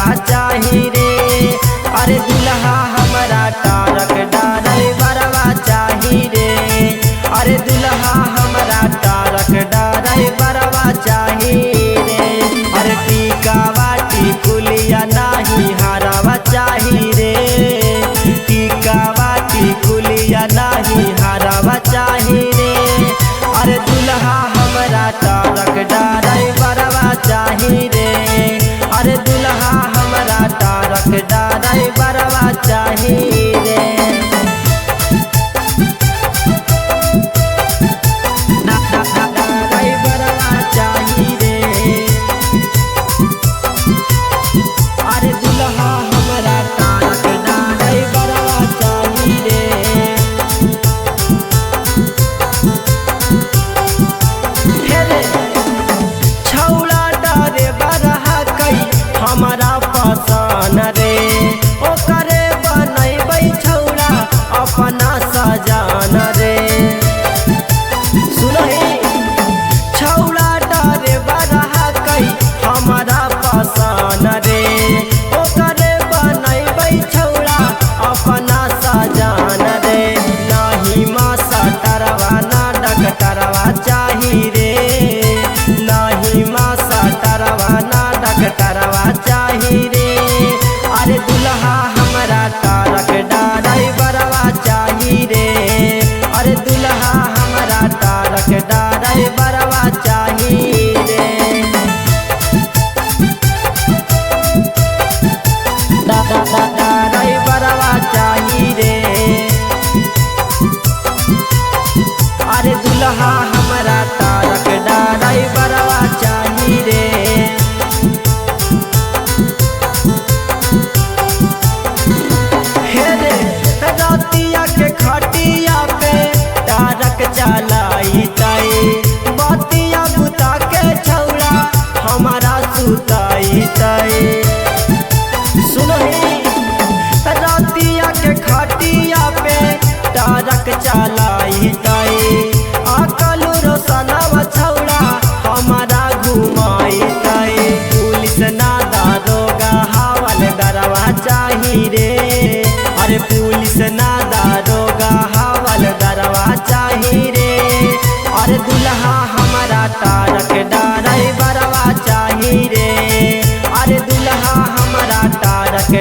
बरवा चाही रे। अरे दुल्हा हमारा टारक ड्राइवरवा चाही रे। अरे दुल्हा हमारा टारक ड्राइवरवा चाही रे। अरे टीका वाटी कुलिया नाही हारवा चाही रे। टीका वाटी कुलिया नाही हारवा चाही रे। अरे दुल्हा हमारा टारक ड्राइवरवा चाही रे। अरे दुल्हा हमारा टारक ड्राइवरवा चाही रे। ड्राइवरवा चाही रे। अरे दुल्हा हमारा टारक ड्राइवरवा चाही रे। छौड़ा ड्राइवर कई हमारा पसंद रे। ओकरे बनैबै छौड़ा अपना सजान रे। सुनही छौड़ा ड्राइवर कई हमारा पसंद रे। ओकरे बनैबै छौड़ा अपना सजान रे। नाही मासा टरवा ना डकटरवा चाही रे। नाही मासा टरवा ना डकटरवा चाही रे। अरे दुल्हा हमारा टारक ड्राइवरवा चाही रे। अरे दुल्हा हमारा टारक ड्राइवरवा चाही रे। ड्राइवरवा चाही रे। अरे दुल्हा हमारा टारक ड्राइवरवा चाही रे। हे रे रतिया के खटिया पे टारक चलाई ताई। बतिया बुता के छौड़ा हमारा सुताई ताई। सुनही रतिया के खटिया पे टारक चलाई ताई। अकल रोशनवा छौड़ा हमारा घुमाई ताई। पुलिस ना दारोगा हवलदारवा चाही रे। अरे पुलिस ना दारोगा हवलदारवा चाही रे। अरे दुल्हा हमारा टारक ड्राइवरवा चाही रे। अरे दुल्हा हमारा टारक